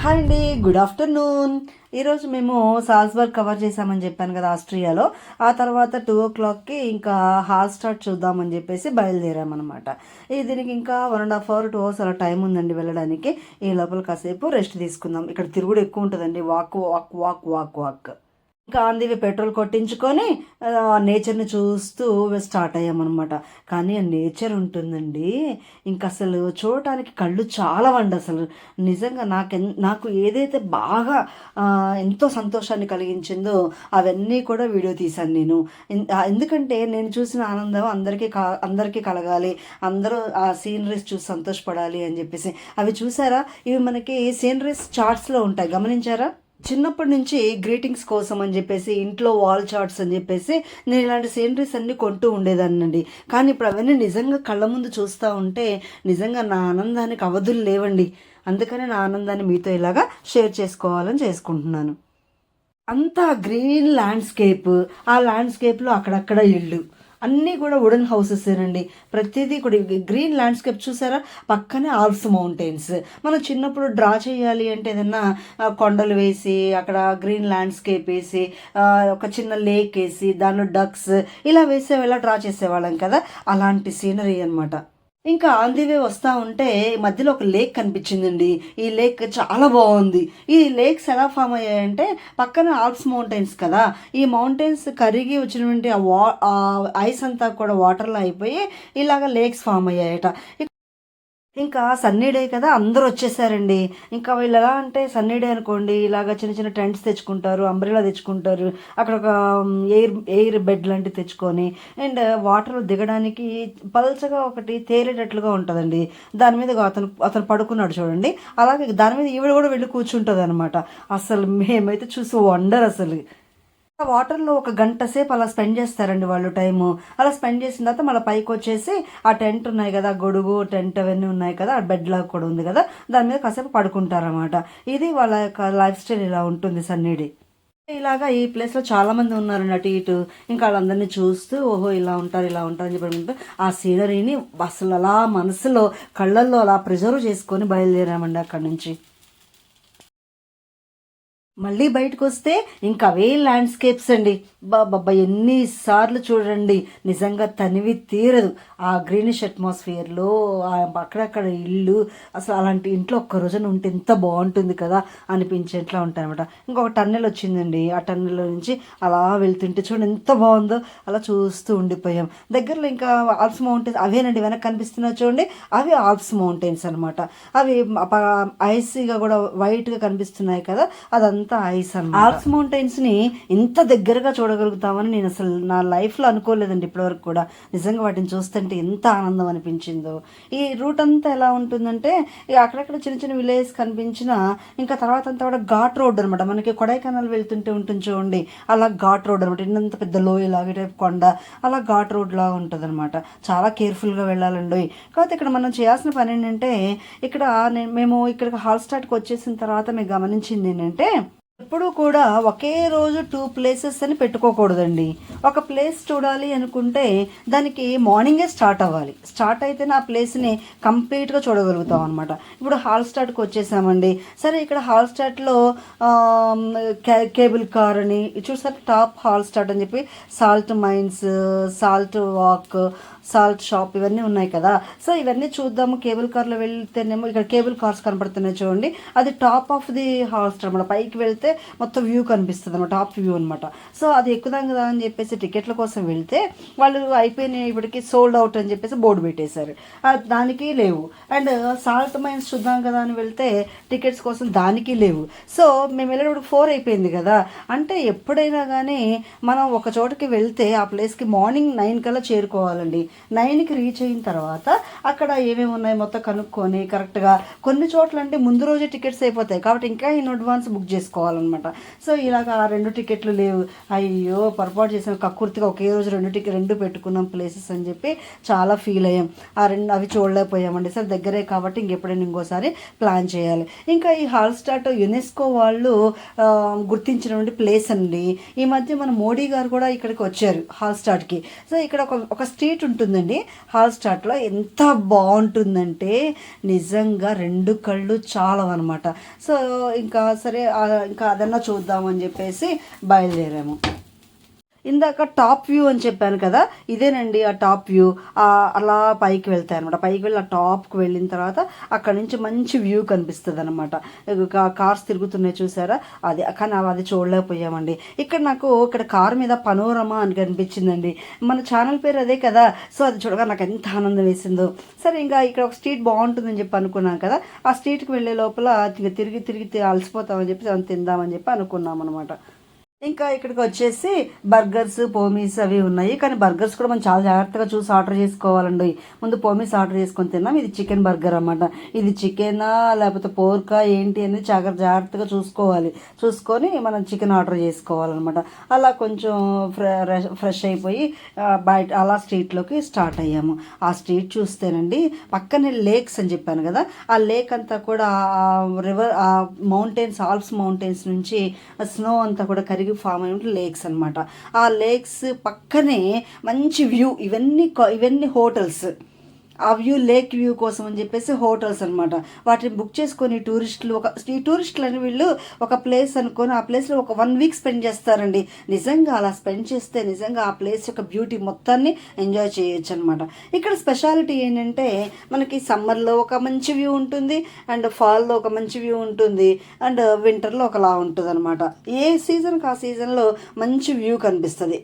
Hi అండి, good afternoon. ఈరోజు మేము సాల్స్బర్గ్ కవర్ చేసామని చెప్పాను కదా, ఆస్ట్రియాలో. ఆ తర్వాత 2 o'clockకి ఇంకా హాల్ స్టార్ట్ చూద్దామని చెప్పేసి బయలుదేరామన్నమాట. దీనికి ఇంకా 1.5 hours 2 hours అలా టైం ఉందండి వెళ్ళడానికి. ఈ లోపల కాసేపు రెస్ట్ తీసుకుందాం. ఇక్కడ తిరుగుడు ఎక్కువ ఉంటుందండి, walk walk walk walk walk. ఇంకా ఆందివి పెట్రోల్ కొట్టించుకొని నేచర్ని చూస్తూ స్టార్ట్ అయ్యామన్నమాట. కానీ ఆ నేచర్ ఉంటుందండి, ఇంకా అసలు చూడటానికి కళ్ళు చాలా వండి. అసలు నిజంగా నాకు ఏదైతే బాగా ఎంతో సంతోషాన్ని కలిగించిందో అవన్నీ కూడా వీడియో తీశాను నేను. ఎందుకంటే నేను చూసిన ఆనందం అందరికీ కలగాలి, అందరూ ఆ సీనరీస్ చూసి సంతోషపడాలి అని చెప్పేసి. అవి చూసారా? ఇవి మనకి సీనరీస్ చార్ట్స్లో ఉంటాయి, గమనించారా? చిన్నప్పటి నుంచి గ్రీటింగ్స్ కోసం అని చెప్పేసి ఇంట్లో వాల్ చార్ట్స్ అని చెప్పేసి నేను ఇలాంటి సీనరీస్ అన్నీ కొంటూ ఉండేదాన్నండి. కానీ ఇప్పుడు అవన్నీ నిజంగా కళ్ళ ముందు చూస్తూ ఉంటే నిజంగా నా ఆనందానికి అవధులు లేవండి. అందుకనే నా ఆనందాన్ని మీతో ఇలాగా షేర్ చేసుకోవాలని చేసుకుంటున్నాను. అంతా గ్రీన్ ల్యాండ్స్కేప్, ఆ ల్యాండ్స్కేప్లో అక్కడక్కడ ఇళ్ళు అన్నీ కూడా వుడెన్ హౌసెసేనండి. ప్రతిదీ కూడా గ్రీన్ ల్యాండ్స్కేప్ చూసారా? పక్కనే ఆల్ప్స్ మౌంటైన్స్. మనం చిన్నప్పుడు డ్రా చేయాలి అంటే ఏదన్నా కొండలు వేసి అక్కడ గ్రీన్ ల్యాండ్స్కేప్ వేసి ఒక చిన్న లేక్ వేసి దానిలో డక్స్ ఇలా ఇలా డ్రా చేసేవాళ్ళం కదా, అలాంటి సీనరీ అనమాట. ఇంకా ఆన్ ది వే వస్తూ ఉంటే మధ్యలో ఒక లేక్ కనిపించిందండి. ఈ లేక్ చాలా బాగుంది. ఈ లేక్స్ ఎలా ఫామ్ అయ్యాయంటే పక్కన ఆల్ప్స్ మౌంటైన్స్ కదా, ఈ మౌంటైన్స్ కరిగి వచ్చినటువంటి ఆ ఐస్ అంతా కూడా వాటర్లో అయిపోయి ఇలాగ లేక్స్ ఫామ్ అయ్యాయట. ఇంకా సన్నీ డే కదా, అందరూ వచ్చేసారండి. ఇంకా వీళ్ళు ఎలా అంటే సన్నీ డే అనుకోండి, ఇలాగ చిన్న చిన్న టెంట్స్ తెచ్చుకుంటారు, అంబ్రెలా తెచ్చుకుంటారు, అక్కడ ఒక ఎయిర్ బెడ్ లాంటివి తెచ్చుకొని, అండ్ వాటర్ దిగడానికి పల్చగా ఒకటి తేలేటట్లుగా ఉంటుందండి. దాని మీద అతను పడుకున్నాడు చూడండి, అలాగే దాని మీద ఈవిడ కూడా వెళ్ళి కూర్చుంటుంది అనమాట. అసలు మేమైతే చూసి వండర్ అసలు. వాటర్లో 1 గంట సేపు అలా స్పెండ్ చేస్తారండి వాళ్ళు టైము. అలా స్పెండ్ చేసిన తర్వాత మళ్ళీ పైకి వచ్చేసి ఆ టెంట్ ఉన్నాయి కదా, గొడుగు టెంట్ అవన్నీ ఉన్నాయి కదా, ఆ బెడ్ లాగా కూడా ఉంది కదా, దాని మీద కాసేపు పడుకుంటారన్నమాట. ఇది వాళ్ళ యొక్క లైఫ్ స్టైల్ ఇలా ఉంటుంది సన్నీడి. ఇలాగా ఈ ప్లేస్లో చాలామంది ఉన్నారండి అటు ఇటు. ఇంకా వాళ్ళందరినీ చూస్తూ ఓహో ఇలా ఉంటారు అని చెప్పి ఆ సీనరీని అసలు అలా మనసులో కళ్ళల్లో అలా ప్రిజర్వ్ చేసుకొని బయలుదేరామండి అక్కడి నుంచి. మళ్ళీ బయటకు వస్తే ఇంకా అవే ల్యాండ్స్కేప్స్ అండి. బాబా ఎన్నిసార్లు చూడండి, నిజంగా తనివి తీరదు. ఆ గ్రీనిష్ అట్మాస్ఫియర్లో అక్కడక్కడ ఇల్లు, అసలు అలాంటి ఇంట్లో ఒక్క రోజున ఉంటే ఎంత బాగుంటుంది కదా అనిపించేట్లా ఉంటాయి అనమాట. ఇంకొక టన్నెల్ వచ్చిందండి, ఆ టన్నెల్లో నుంచి అలా వెళ్తుంటే చూడండి ఎంత బాగుందో. అలా చూస్తూ ఉండిపోయాం. దగ్గరలో ఇంకా ఆల్ప్స్ మౌంటైన్స్ అవేనండి, వెనక్కి కనిపిస్తున్నా చూడండి, అవి ఆల్ప్స్ మౌంటైన్స్ అనమాట. అవి ఐసీగా కూడా వైట్గా కనిపిస్తున్నాయి కదా, అదంతా ఐస్ అన్నమాట. ఆల్ప్స్ మౌంటైన్స్ ని ఇంత దగ్గరగా చూడగలుగుతామని నేను అసలు నా లైఫ్ లో అనుకోలేదండి ఇప్పటివరకు కూడా. నిజంగా వాటిని చూస్తుంటే ఎంత ఆనందం అనిపించిందో. ఈ రూట్ అంతా ఎలా ఉంటుందంటే అక్కడక్కడ చిన్న చిన్న విలేజ్ కనిపించిన ఇంకా తర్వాత అంతా కూడా ఘాట్ రోడ్ అనమాట. మనకి కొడైకెనాల్ వెళ్తుంటే ఉంటుంది చూడండి, అలా ఘాట్ రోడ్ అనమాట. ఇంత పెద్ద లోయలాగా టైప్ కొండ, అలా ఘాట్ రోడ్ లాగా ఉంటుంది అనమాట. చాలా కేర్ఫుల్గా వెళ్ళాలండి. కాకపోతే ఇక్కడ మనం చేయాల్సిన పని ఏంటంటే, ఇక్కడ మేము ఇక్కడికి హాల్ స్టార్ట్కి వచ్చేసిన తర్వాత మేము గమనించింది ఏంటంటే, ఎప్పుడు కూడా ఒకే రోజు 2 places అని పెట్టుకోకూడదండి. ఒక ప్లేస్ చూడాలి అనుకుంటే దానికి మార్నింగే స్టార్ట్ అవ్వాలి. స్టార్ట్ అయితేనే ఆ ప్లేస్ని కంప్లీట్గా చూడగలుగుతాం అనమాట. ఇప్పుడు హాల్ స్టార్ట్కి వచ్చేసామండి. సరే, ఇక్కడ హాల్ స్టార్ట్లో కేబుల్ కార్ అని చూసారు, టాప్ హాల్ స్టార్ట్ అని చెప్పి salt mines, salt walk, salt shop ఇవన్నీ ఉన్నాయి కదా. సో ఇవన్నీ చూద్దాము. కేబుల్ కార్లో వెళ్తేనేమో ఇక్కడ కేబుల్ కార్స్ కనపడుతున్నాయి చూడండి, అది top of the hall star అనమాట. పైకి వెళ్తే మొత్తం వ్యూ కనిపిస్తుంది అనమాట, టాప్ వ్యూ అనమాట. సో అది ఎక్కుదాం కదా అని చెప్పేసి టికెట్ల కోసం వెళ్తే వాళ్ళు అయిపోయినాయి, ఇప్పటికి సోల్డ్ అవుట్ అని చెప్పేసి బోర్డు పెట్టేశారు, దానికి లేవు. అండ్ సాల్ట్ మైన్స్ చూద్దాం కదా అని వెళ్తే టికెట్స్ కోసం దానికి లేవు. సో మేము వెళ్ళేటప్పుడు 4 అయిపోయింది కదా. అంటే ఎప్పుడైనా కానీ మనం ఒక చోటుకి వెళ్తే ఆ ప్లేస్కి మార్నింగ్ 9 కల్లా చేరుకోవాలండి. 9కి రీచ్ అయిన తర్వాత అక్కడ ఏమేమి ఉన్నాయి మొత్తం కనుక్కొని కరెక్ట్గా, కొన్ని చోట్ల అంటే ముందు రోజే టికెట్స్ అయిపోతాయి కాబట్టి ఇంకా ఇన్ అడ్వాన్స్ బుక్ చేసుకోవాలన్నమాట. సో ఇలాగ 2 టికెట్లు లేవు. అయ్యో పొరపాటు చేసాం, కక్కుర్తిగా ఒకే రోజు 2 పెట్టుకున్నాం ప్లేసెస్ అని చెప్పి చాలా ఫీల్ అయ్యాం. అవి చూడలేకపోయామండి. సరే దగ్గరే కాబట్టి ఇంకెప్పుడైనా ఇంకోసారి ప్లాన్ చేయాలి. ఇంకా ఈ హాల్ స్టార్ట్ యునెస్కో వాళ్ళు గుర్తించినటువంటి ప్లేస్ అండి. ఈ మధ్య మన మోడీ గారు కూడా ఇక్కడికి వచ్చారు హాల్ స్టార్ట్కి. సో ఇక్కడ ఒక స్ట్రీట్ ఉంటుంది ఉంటుందండి. హాల్ స్టార్ట్లో ఎంత బాగుంటుందంటే నిజంగా 2 కళ్ళు చాలవన్నమాట. సో ఇంకా సరే ఇంకా అదన్నా చూద్దామని చెప్పేసి బయలుదేరాము. ఇందాక టాప్ వ్యూ అని చెప్పాను కదా, ఇదేనండి ఆ టాప్ వ్యూ. అలా పైకి వెళ్తాయి అనమాట. పైకి వెళ్ళి ఆ టాప్కి వెళ్ళిన తర్వాత అక్కడ నుంచి మంచి వ్యూ కనిపిస్తుంది అనమాట. కార్స్ తిరుగుతున్నాయి చూసారా, అది కానీ అది చూడలేకపోయామండి. ఇక్కడ కారు మీద పనోరమా అని కనిపించిందండి. మన ఛానల్ పేరు అదే కదా, సో అది చూడగా నాకు ఎంత ఆనందం వేసిందో. సరే ఇంకా ఇక్కడ ఒక స్ట్రీట్ బాగుంటుందని చెప్పి అనుకున్నాను కదా, ఆ స్ట్రీట్కి వెళ్ళే లోపల తిరిగి తిరిగి అలసిపోతామని చెప్పి అది తిందామని చెప్పి అనుకున్నాం అనమాట. ఇంకా ఇక్కడికి వచ్చేసి బర్గర్స్, పోమీస్ అవి ఉన్నాయి. కానీ బర్గర్స్ కూడా మనం చాలా జాగ్రత్తగా చూసి ఆర్డర్ చేసుకోవాలండి. ముందు పోమీస్ ఆర్డర్ చేసుకొని తిన్నాం. ఇది చికెన్ బర్గర్ అన్నమాట. ఇది చికెనా లేకపోతే పోర్కా ఏంటి అనేది జాగ్రత్తగా చూసుకొని మనం చికెన్ ఆర్డర్ చేసుకోవాలన్నమాట. అలా కొంచెం ఫ్రెష్ అయిపోయి బయట అలా స్ట్రీట్లోకి స్టార్ట్ అయ్యాము. ఆ స్ట్రీట్ చూస్తేనండి పక్కనే లేక్స్ అని చెప్పాను కదా, ఆ లేక్ అంతా కూడా రివర్, ఆ మౌంటైన్స్, ఆల్ప్స్ మౌంటైన్స్ నుంచి స్నో అంతా కూడా కరిగి ఫామ్ అయిన లేక్స్ అనమాట. ఆ లేక్స్ పక్కనే మంచి వ్యూ. ఇవన్నీ హోటల్స్. ఆ లేక్ వ్యూ కోసం అని చెప్పేసి హోటల్స్ అనమాట. వాటిని బుక్ చేసుకొని ఈ టూరిస్టులు అని వీళ్ళు ఒక ప్లేస్ అనుకొని ఆ ప్లేస్లో ఒక 1 వీక్ స్పెండ్ చేస్తారండి. నిజంగా అలా స్పెండ్ చేస్తే నిజంగా ఆ ప్లేస్ యొక్క బ్యూటీ మొత్తాన్ని ఎంజాయ్ చేయొచ్చు అనమాట. ఇక్కడ స్పెషాలిటీ ఏంటంటే మనకి సమ్మర్లో ఒక మంచి వ్యూ ఉంటుంది, అండ్ ఫాల్లో ఒక మంచి వ్యూ ఉంటుంది, అండ్ వింటర్లో ఒకలా ఉంటుంది అనమాట. ఏ సీజన్కి ఆ సీజన్లో మంచి వ్యూ కనిపిస్తుంది.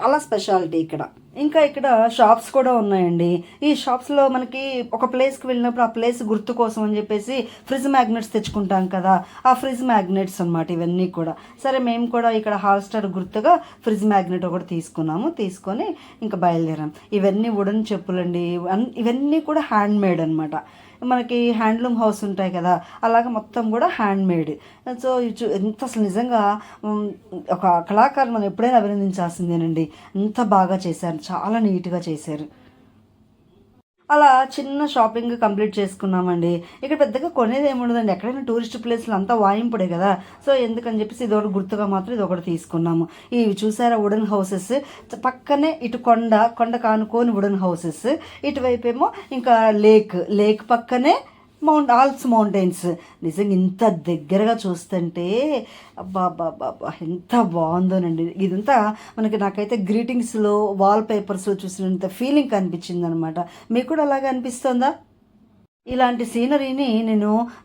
అలా స్పెషాలిటీ ఇక్కడ. ఇంకా ఇక్కడ షాప్స్ కూడా ఉన్నాయండి. ఈ షాప్స్లో మనకి ఒక ప్లేస్కి వెళ్ళినప్పుడు ఆ ప్లేస్ గుర్తు కోసం అని చెప్పేసి ఫ్రిడ్జ్ మ్యాగ్నెట్స్ తెచ్చుకుంటాం కదా, ఆ ఫ్రిడ్జ్ మ్యాగ్నెట్స్ అనమాట ఇవన్నీ కూడా. సరే మేము కూడా ఇక్కడ హాల్ స్టార్ గుర్తుగా ఫ్రిడ్జ్ మ్యాగ్నెట్ ఒకటి తీసుకొని ఇంకా బయలుదేరాం. ఇవన్నీ వుడెన్ చెప్పులండి. ఇవన్నీ కూడా హ్యాండ్ మేడ్ అనమాట. మనకి హ్యాండ్లూమ్ హౌస్ ఉంటాయి కదా, అలాగ మొత్తం కూడా హ్యాండ్ మేడ్. సో ఎంత అసలు నిజంగా ఒక కళాకారులు మనం ఎప్పుడైనా అభినందించాల్సిందేనండి. ఎంత బాగా చేశారు, చాలా నీట్గా చేశారు. అలా చిన్న షాపింగ్ కంప్లీట్ చేసుకున్నామండి. ఇక్కడ పెద్దగా కొనేది ఏముండదండి. ఎక్కడైనా టూరిస్ట్ ప్లేస్లు అంతా వాయింపుడే కదా, సో ఎందుకని చెప్పేసి ఇది ఒకటి గుర్తుగా మాత్రం ఇది ఒకటి తీసుకున్నాము. ఇవి చూసారా వుడెన్ హౌసెస్, పక్కనే ఇటు కొండ కానుకొని వుడెన్ హౌసెస్, ఇటువైపు ఏమో ఇంకా లేక్ పక్కనే ఆల్ప్స్ మౌంటైన్స్. నిజంగా ఇంత దగ్గరగా చూస్తుంటే అబ్బా ఎంత బాగుందోనండి. ఇదంతా నాకైతే గ్రీటింగ్స్లో వాల్ పేపర్స్లో చూసినంత ఫీలింగ్ కనిపించింది అనమాట. మీకు కూడా అలాగే అనిపిస్తుందా? ఇలాంటి సీనరీని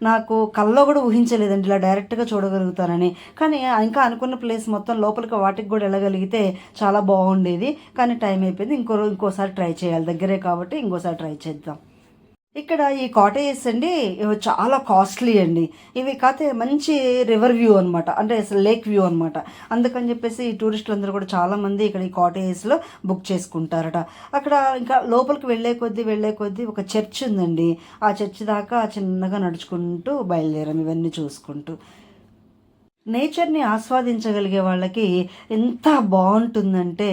నాకు కల్లో కూడా ఊహించలేదండి, ఇలా డైరెక్ట్గా చూడగలుగుతానని. కానీ ఇంకా అనుకున్న ప్లేస్ మొత్తం లోపలికి వాటికి కూడా వెళ్ళగలిగితే చాలా బాగుండేది. కానీ టైం అయిపోయింది. ఇంకోసారి ట్రై చేయాలి, దగ్గరే కాబట్టి ఇంకోసారి ట్రై చేద్దాం. ఇక్కడ ఈ కాటేజెస్ అండి చాలా కాస్ట్లీ అండి. ఇవి కాకపోతే మంచి రివర్ వ్యూ అనమాట, అంటే అసలు లేక్ వ్యూ అనమాట. అందుకని చెప్పేసి ఈ టూరిస్టులు అందరూ కూడా చాలామంది ఇక్కడ ఈ కాటేజెస్లో బుక్ చేసుకుంటారట. అక్కడ ఇంకా లోపలికి వెళ్ళే కొద్దీ ఒక చర్చ్ ఉందండి. ఆ చర్చ్ దాకా చిన్నగా నడుచుకుంటూ బయలుదేరాం ఇవన్నీ చూసుకుంటూ. నేచర్ని ఆస్వాదించగలిగే వాళ్ళకి ఎంత బాగుంటుందంటే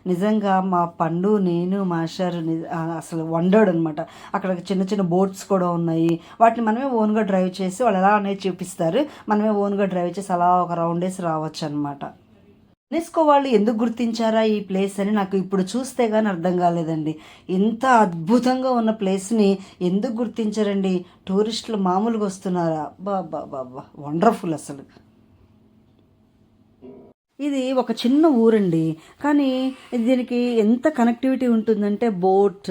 నిజంగా మా పండు, నేను, మాస్టర్ అసలు వండర్డ్ అనమాట. అక్కడ చిన్న చిన్న బోట్స్ కూడా ఉన్నాయి. వాటిని మనమే ఓన్గా డ్రైవ్ చేసి వాళ్ళు ఎలా అనేది చూపిస్తారు, మనమే ఓన్గా డ్రైవ్ చేసి అలా ఒక రౌండ్ వేసి రావచ్చు అనమాట. యునెస్కో వాళ్ళు ఎందుకు గుర్తించారా ఈ ప్లేస్ అని నాకు ఇప్పుడు చూస్తే కానీ అర్థం కాలేదండి. ఇంత అద్భుతంగా ఉన్న ప్లేస్ని ఎందుకు గుర్తించారండి? టూరిస్టులు మామూలుగా వస్తున్నారా? బాబా వండర్ఫుల్ అసలు. ఇది ఒక చిన్న ఊరండి, కానీ దీనికి ఎంత కనెక్టివిటీ ఉంటుందంటే బోట్,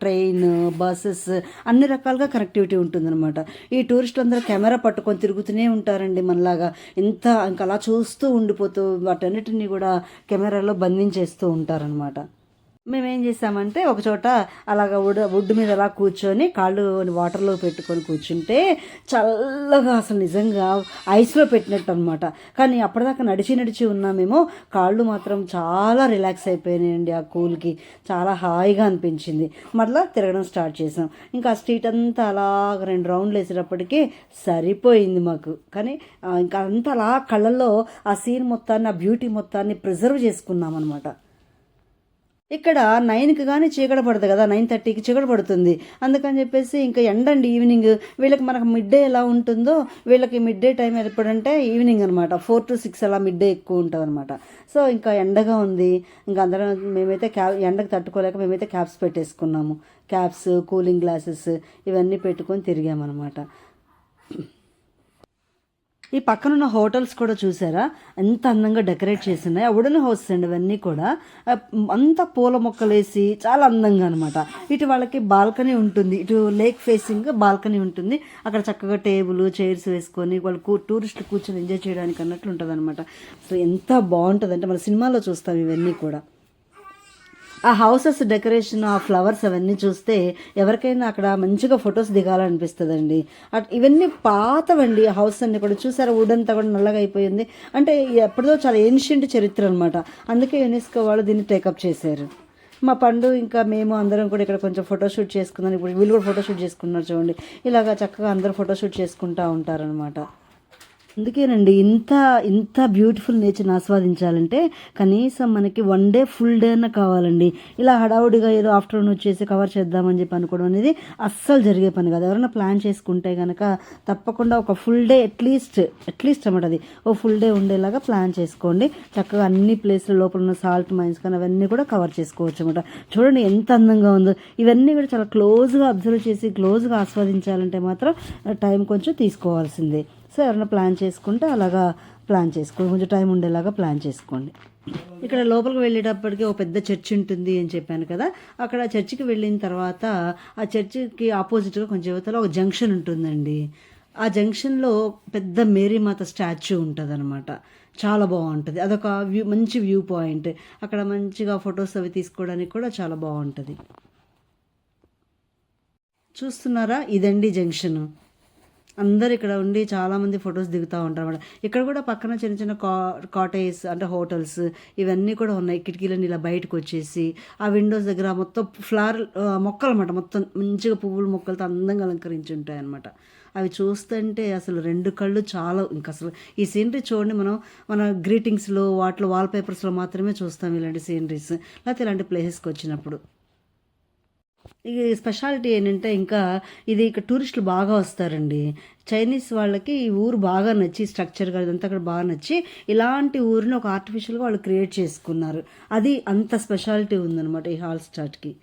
ట్రైన్, బస్సెస్ అన్ని రకాలుగా కనెక్టివిటీ ఉంటుందన్నమాట. ఈ టూరిస్టులు అందరూ కెమెరా పట్టుకొని తిరుగుతూనే ఉంటారండి మనలాగా. ఇంకా అలా చూస్తూ ఉండిపోతూ వాటన్నిటిని కూడా కెమెరాలో బంధించేస్తూ ఉంటారనమాట. మేమేం చేసామంటే ఒకచోట అలాగ వుడ్ మీద అలా కూర్చొని కాళ్ళు వాటర్లో పెట్టుకొని కూర్చుంటే చల్లగా అసలు నిజంగా ఐస్లో పెట్టినట్టు అనమాట. కానీ అప్పటిదాకా నడిచి ఉన్నామేమో, కాళ్ళు మాత్రం చాలా రిలాక్స్ అయిపోయినాయండి. ఆ కూల్కి చాలా హాయిగా అనిపించింది. మళ్ళీ తిరగడం స్టార్ట్ చేసాం. ఇంకా ఆ స్ట్రీట్ అంతా అలాగ 2 రౌండ్లు వేసేటప్పటికి సరిపోయింది మాకు. కానీ ఇంకా అంతా అలా కళ్ళల్లో ఆ సీన్ మొత్తాన్ని, ఆ బ్యూటీ మొత్తాన్ని ప్రిజర్వ్ చేసుకున్నాం అనమాట. ఇక్కడ 9కి కానీ చీకటి పడుతుంది కదా, 9:30కి చీకటి పడుతుంది. అందుకని చెప్పేసి ఇంకా ఎండండి ఈవినింగ్. వీళ్ళకి మనకు మిడ్ డే ఎలా ఉంటుందో వీళ్ళకి మిడ్ డే టైం ఎప్పుడంటే ఈవినింగ్ అనమాట. 4 to 6 అలా మిడ్ డే ఎక్కువ ఉంటుంది అనమాట. సో ఇంకా ఎండగా ఉంది. ఇంకా అందరం మేమైతే ఎండకు తట్టుకోలేక మేమైతే క్యాప్స్ పెట్టేసుకున్నాము. క్యాప్స్, కూలింగ్ గ్లాసెస్ ఇవన్నీ పెట్టుకొని తిరిగామన్నమాట. ఈ పక్కనున్న హోటల్స్ కూడా చూసారా ఎంత అందంగా డెకరేట్ చేసి ఉన్నాయి. ఆ వుడెన్ హౌసెస్ అండి ఇవన్నీ కూడా. అంతా పూల మొక్కలు వేసి చాలా అందంగా అనమాట. ఇటు వాళ్ళకి బాల్కనీ ఉంటుంది, ఇటు లేక్ ఫేసింగ్ బాల్కనీ ఉంటుంది. అక్కడ చక్కగా టేబుల్ చైర్స్ వేసుకొని వాళ్ళు టూరిస్టులు కూర్చొని ఎంజాయ్ చేయడానికి అన్నట్లు ఉంటుంది అనమాట. అసలు ఎంత బాగుంటుంది అంటే మన సినిమాలో చూస్తాం ఇవన్నీ కూడా. ఆ హౌసెస్ డెకరేషన్, ఆ ఫ్లవర్స్ అవన్నీ చూస్తే ఎవరికైనా అక్కడ మంచిగా ఫొటోస్ దిగాలనిపిస్తుందండి. ఇవన్నీ పాతవండి. ఆ హౌస్ అన్నీ కూడా చూసారా, వుడ్ అంతా కూడా నల్లగా అయిపోయింది. అంటే ఎప్పటిదో చాలా ఏన్షియంట్ చరిత్ర అనమాట. అందుకే యునెస్కో వాళ్ళు దీన్ని టేకప్ చేశారు. మా పండు ఇంకా మేము అందరం కూడా ఇక్కడ కొంచెం ఫోటోషూట్ చేసుకుందాం. ఇప్పుడు వీళ్ళు కూడా ఫోటోషూట్ చేసుకున్నారు చూడండి. ఇలాగా చక్కగా అందరూ ఫోటోషూట్ చేసుకుంటూ ఉంటారనమాట. అందుకేనండి ఇంత ఇంత బ్యూటిఫుల్ నేచర్ని ఆస్వాదించాలంటే కనీసం మనకి 1 డే ఫుల్ డే అన్న కావాలండి. ఇలా హడావుడిగా ఏదో ఆఫ్టర్నూన్ వచ్చేసి కవర్ చేద్దామని చెప్పి అనుకోవడం అనేది అస్సలు జరిగే పని కాదు. ఎవరైనా ప్లాన్ చేసుకుంటే కనుక తప్పకుండా ఒక ఫుల్ డే అట్లీస్ట్ అన్నమాట అది ఓ ఫుల్ డే ఉండేలాగా ప్లాన్ చేసుకోండి. చక్కగా అన్ని ప్లేస్ల లోపల ఉన్న సాల్ట్ మైన్స్ కానీ అవన్నీ కూడా కవర్ చేసుకోవచ్చు అనమాట. చూడండి ఎంత అందంగా ఉందో. ఇవన్నీ కూడా చాలా క్లోజ్గా అబ్జర్వ్ చేసి క్లోజ్గా ఆస్వాదించాలంటే మాత్రం టైం కొంచెం తీసుకోవాల్సిందే. సో ఎవరైనా ప్లాన్ చేసుకుంటే అలాగా ప్లాన్ చేసుకోండి, కొంచెం టైం ఉండేలాగా ప్లాన్ చేసుకోండి. ఇక్కడ లోపలికి వెళ్ళేటప్పటికి ఒక పెద్ద చర్చ్ ఉంటుంది అని చెప్పాను కదా. అక్కడ చర్చికి వెళ్ళిన తర్వాత ఆ చర్చికి ఆపోజిట్గా కొంచెం యువతలో ఒక జంక్షన్ ఉంటుందండి. ఆ జంక్షన్లో పెద్ద మేరీమాత స్టాచ్యూ ఉంటుంది అనమాట. చాలా బాగుంటుంది. అదొక మంచి వ్యూ పాయింట్. అక్కడ మంచిగా ఫొటోస్ అవి తీసుకోవడానికి కూడా చాలా బాగుంటుంది. చూస్తున్నారా, ఇదండి జంక్షన్. అందరు ఇక్కడ ఉండి చాలామంది ఫొటోస్ దిగుతూ ఉంటారు అన్నమాట. ఇక్కడ కూడా పక్కన చిన్న చిన్న కాటేజ్ అంటే హోటల్స్ ఇవన్నీ కూడా ఉన్నాయి. కిటికీలన్నీ ఇలా బయటకు వచ్చేసి ఆ విండోస్ దగ్గర మొత్తం మొక్కలు అనమాట. మొత్తం మంచిగా పువ్వుల మొక్కలతో అందంగా అలంకరించి ఉంటాయి అనమాట. అవి చూస్తుంటే అసలు 2 కళ్ళు చాలా ఇంకా అసలు ఈ సీనరీ చూడండి. మన గ్రీటింగ్స్లో వాటిలో వాల్పేపర్స్లో మాత్రమే చూస్తాం ఇలాంటి సీనరీస్, లేకపోతే ఇలాంటి ప్లేసెస్కి వచ్చినప్పుడు. ఈ స్పెషాలిటీ ఏంటంటే ఇంకా ఇది ఇక్కడ టూరిస్టులు బాగా వస్తారండి. చైనీస్ వాళ్ళకి ఈ ఊరు బాగా నచ్చి స్ట్రక్చర్గా ఇదంతా కూడా బాగా నచ్చి ఇలాంటి ఊరిని ఒక ఆర్టిఫిషియల్గా వాళ్ళు క్రియేట్ చేసుకున్నారు. అది అంత స్పెషాలిటీ ఉందన్నమాట ఈ హాల్ స్టార్ట్కి.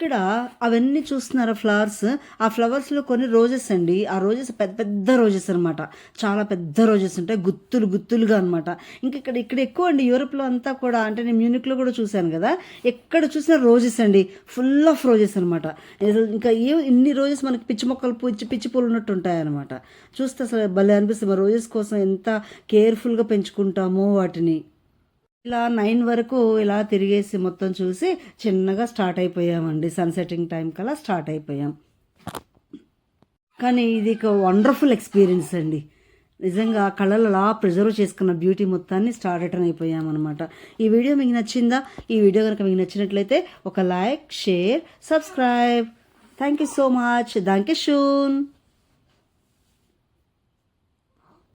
ఇక్కడ అవన్నీ చూస్తున్నారా ఫ్లవర్స్. ఆ ఫ్లవర్స్లో కొన్ని రోజెస్ అండి. ఆ రోజెస్ పెద్ద పెద్ద రోజెస్ అనమాట. చాలా పెద్ద రోజెస్ ఉంటాయి, గుత్తులుగా అనమాట. ఇక్కడ ఎక్కువ అండి. యూరోప్లో అంతా కూడా అంటే నేను మ్యూనిక్లో కూడా చూశాను కదా, ఎక్కడ చూసినా రోజెస్ అండి. ఫుల్ ఆఫ్ రోజెస్ అనమాట. ఇంకా ఇన్ని రోజెస్ మనకి పిచ్చి మొక్కలు పిచ్చి పూలు ఉన్నట్టు ఉంటాయన్నమాట. చూస్తే అసలు భలే అనిపిస్తుంది. రోజెస్ కోసం ఎంత కేర్ఫుల్గా పెంచుకుంటామో వాటిని. ఇలా 9 వరకు ఇలా తిరిగేసి మొత్తం చూసి చిన్నగా స్టార్ట్ అయిపోయామండి. సన్సెటింగ్ టైం కల్లా స్టార్ట్ అయిపోయాం. కానీ ఇది ఒక వండర్ఫుల్ ఎక్స్పీరియన్స్ అండి. నిజంగా కళ్ళలో అలా ప్రిజర్వ్ చేసుకున్న బ్యూటీ మొత్తాన్ని స్టార్ రిటర్న్ అయిపోయామన్నమాట. ఈ వీడియో మీకు నచ్చిందా? ఈ వీడియో కనుక మీకు నచ్చినట్లయితే ఒక like, share, subscribe. Thank you so much. Thank you షూన్.